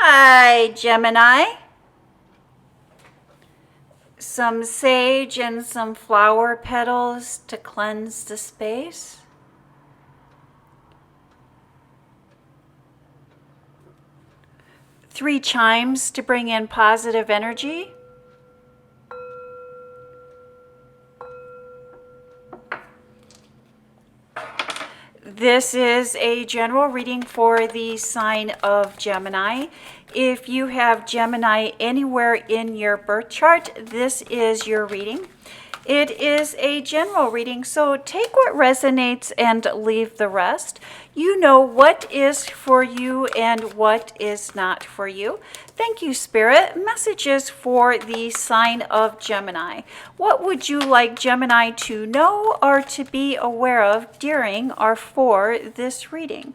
Hi, Gemini. Some sage and some flower petals to cleanse the space. Three chimes to bring in positive energy. This is a general reading for the sign of Gemini. If you have Gemini anywhere in your birth chart, this is your reading. It is a general reading, so take what resonates and leave the rest. You know what is for you and what is not for you. Thank you, Spirit. Messages for the sign of Gemini. What would you like Gemini to know or to be aware of during or for this reading?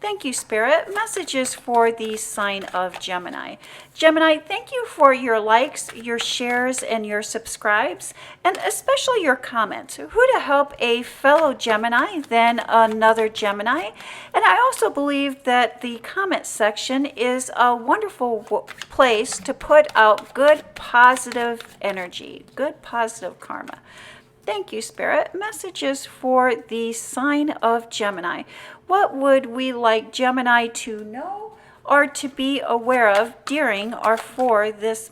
Thank you, Spirit. Messages for the sign of Gemini. Gemini, thank you for your likes, your shares, and your subscribes, and especially your comments. Who to help a fellow Gemini than another Gemini? And I also believe that the comment section is a wonderful place to put out good, positive energy, good, positive karma. Thank you, Spirit. Messages for the sign of Gemini. What would we like Gemini to know or to be aware of during or for this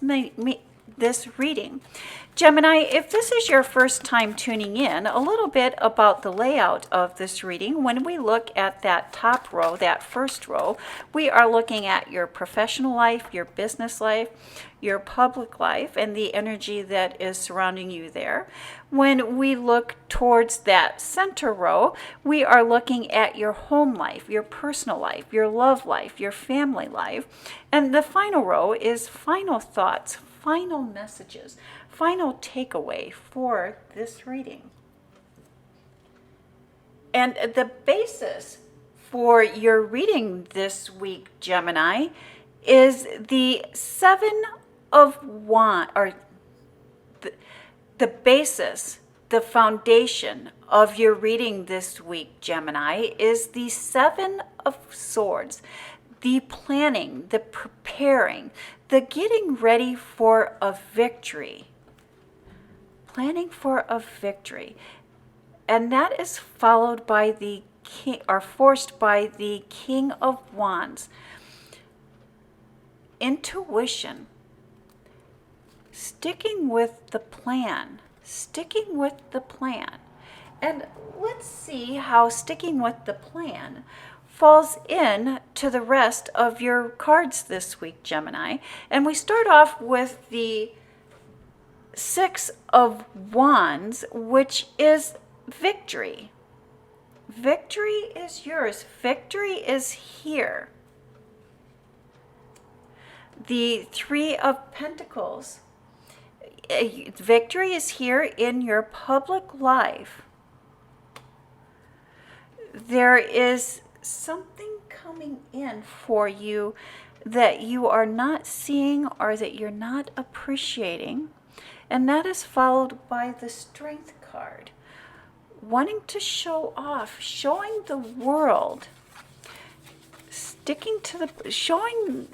reading? Gemini, if this is your first time tuning in, a little bit about the layout of this reading. When we look at that top row, that first row, we are looking at your professional life, your business life, your public life, and the energy that is surrounding you there. When we look towards that center row, we are looking at your home life, your personal life, your love life, your family life. And the final row is final thoughts, final messages, final takeaway for this reading. And the basis for your reading this week, Gemini, is the Seven of Wands, or the basis, the foundation of your reading this week, Gemini, is the Seven of Swords. The planning, the preparing, the getting ready for a victory. Planning for a victory. And that is followed by the king, or forced by the King of Wands. Intuition. Sticking with the plan. Sticking with the plan. And let's see how sticking with the plan falls in to the rest of your cards this week, Gemini. And we start off with the Six of Wands, which is victory. Victory is yours. Victory is here. The Three of Pentacles. Victory is here in your public life. There is something coming in for you that you are not seeing or that you're not appreciating. And that is followed by the Strength card. Wanting to show off, showing the world, sticking to the, showing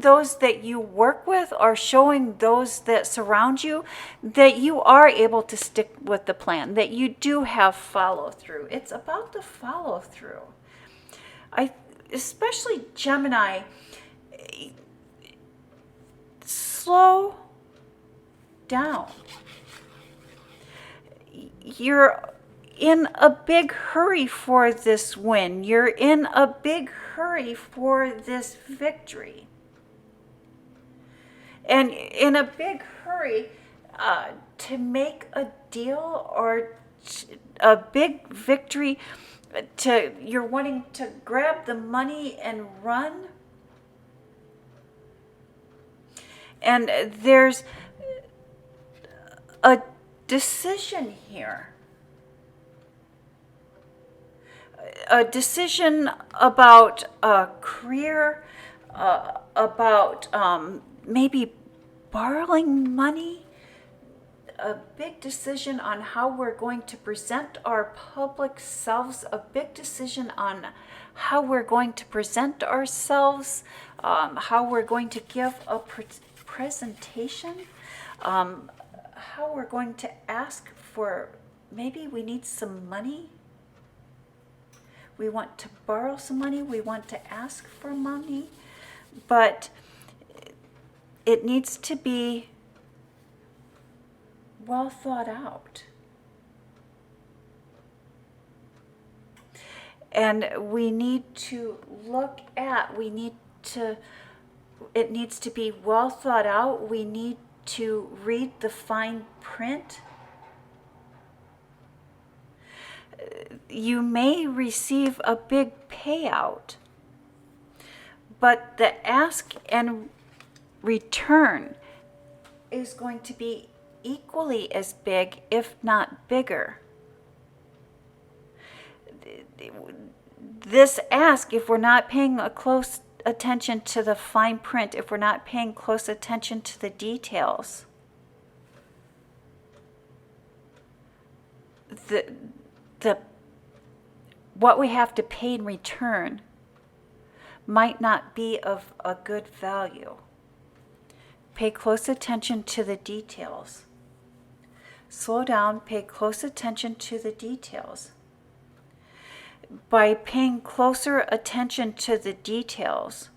those that you work with or showing those that surround you that you are able to stick with the plan, that you do have follow through. It's about the follow through. Especially Gemini, slow down. You're in a big hurry for this win. You're in a big hurry for this victory. And in a big hurry to make a deal or a big victory, you're wanting to grab the money and run. And there's a decision here. A decision about a career, about maybe borrowing money, a big decision on how we're going to present our public selves, a big decision on how we're going to present ourselves, how we're going to give a presentation, how we're going to ask for, maybe we need some money. We want to borrow some money. We want to ask for money. But it needs to be well thought out. And we need to look at, it needs to be well thought out. We need to read the fine print. You may receive a big payout, but the ask and return is going to be equally as big, if not bigger. This ask, if we're not paying a close attention to the fine print, if we're not paying close attention to the details, what we have to pay in return might not be of a good value. Pay close attention to the details. Slow down, pay close attention to the details. By paying closer attention to the details,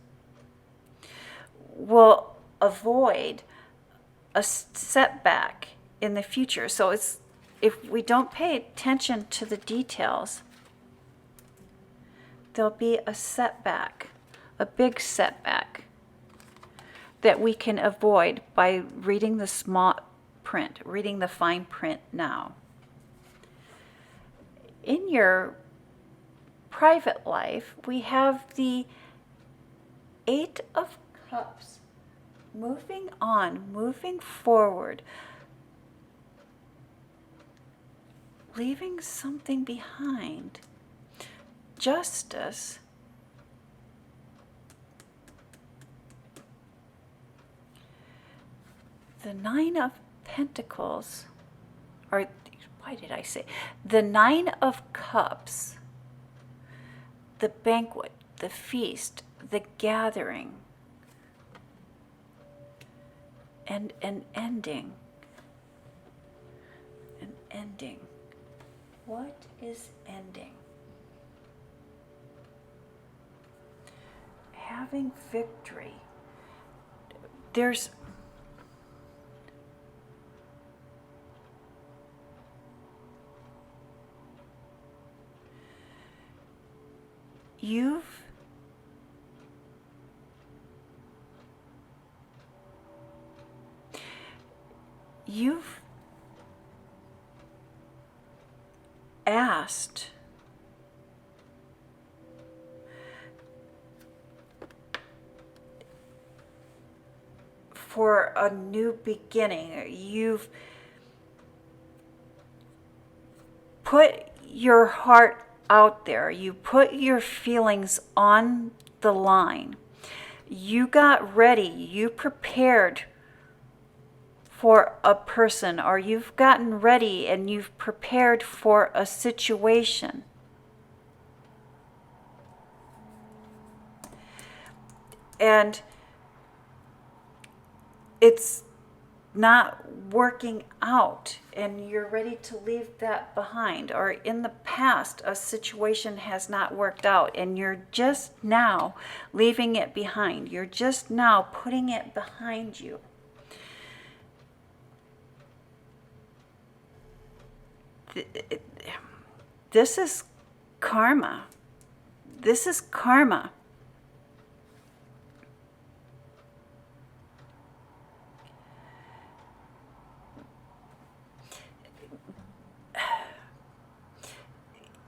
we'll avoid a setback in the future. So if we don't pay attention to the details, there'll be a setback, a big setback that we can avoid by reading the small print, reading the fine print now. In your private life, we have the Eight of Cups, moving on, moving forward, leaving something behind. Justice. The Nine of Pentacles, or why did I say? The Nine of Cups, the banquet, the feast, the gathering, and an ending. An ending. What is ending? Having victory. You've asked for a new beginning. You've put your heart out there. You put your feelings on the line. You got ready. You prepared for a person, or you've gotten ready and you've prepared for a situation. And it's not working out, and you're ready to leave that behind. Or in the past, a situation has not worked out, and you're just now leaving it behind. You're just now putting it behind you. This is karma. This is karma.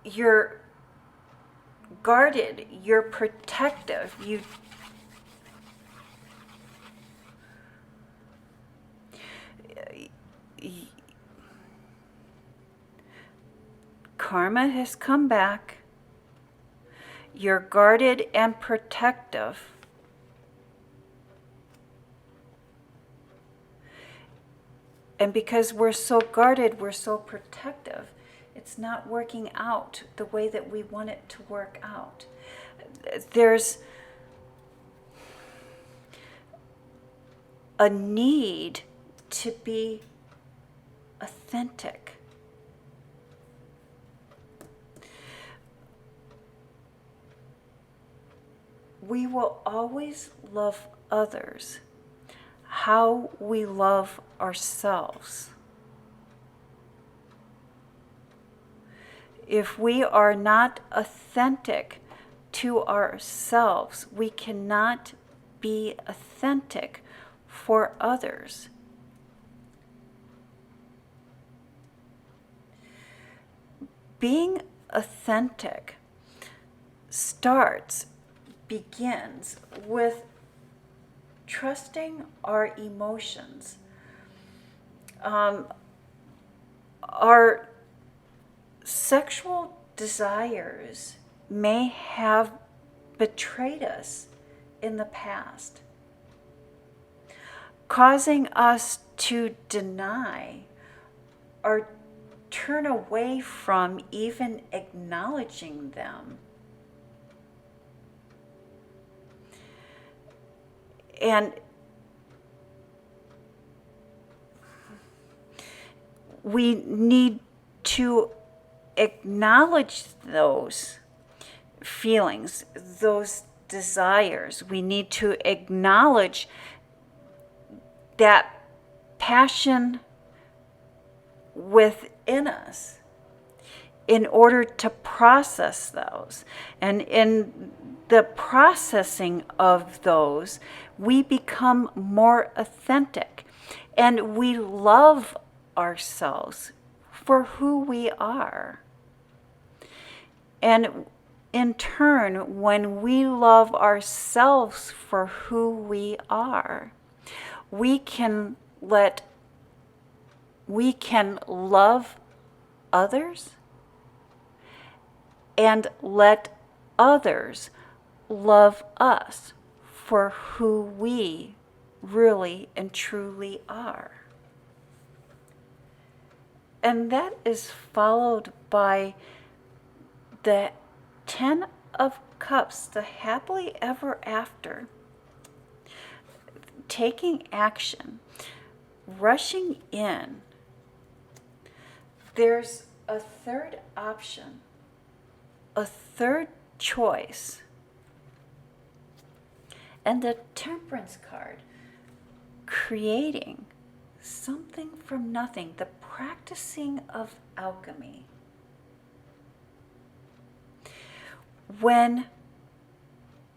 You're guarded, you're protective, karma has come back. You're guarded and protective. And because we're so guarded, we're so protective, it's not working out the way that we want it to work out. There's a need to be authentic. We will always love others how we love ourselves. If we are not authentic to ourselves, we cannot be authentic for others. Being authentic begins with trusting our emotions. Our sexual desires may have betrayed us in the past, causing us to deny or turn away from even acknowledging them. And we need to acknowledge those feelings, those desires. We need to acknowledge that passion within us in order to process those. And in the processing of those, we become more authentic and we love ourselves for who we are. And in turn, when we love ourselves for who we are, we can love others and let others love us for who we really and truly are. And that is followed by the 10 of Cups, the happily ever after. Taking action, rushing in. There's a third option, a third choice. And the Temperance card, creating something from nothing, the practicing of alchemy. When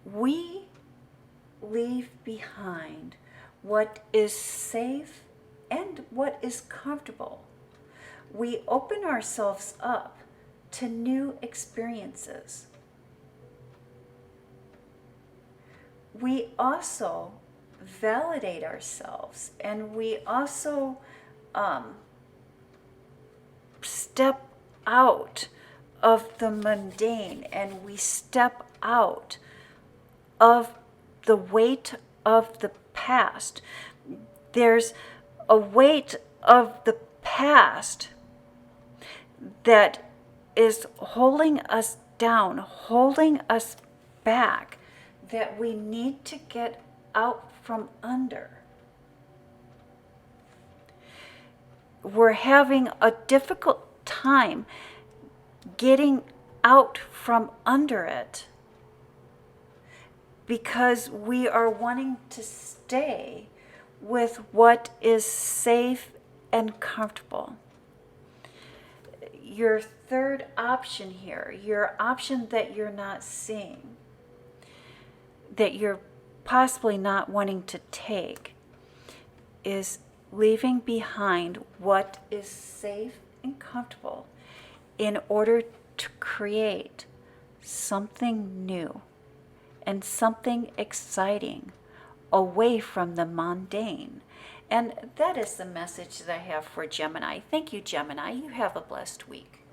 we leave behind what is safe and what is comfortable, we open ourselves up to new experiences. We also validate ourselves, and we also step out of the mundane, and we step out of the weight of the past. There's a weight of the past that is holding us down, holding us back, that we need to get out from under. We're having a difficult time getting out from under it because we are wanting to stay with what is safe and comfortable. Your third option here, your option that you're not seeing, that you're possibly not wanting to take, is leaving behind what is safe and comfortable in order to create something new and something exciting away from the mundane. And that is the message that I have for Gemini. Thank you, Gemini. You have a blessed week.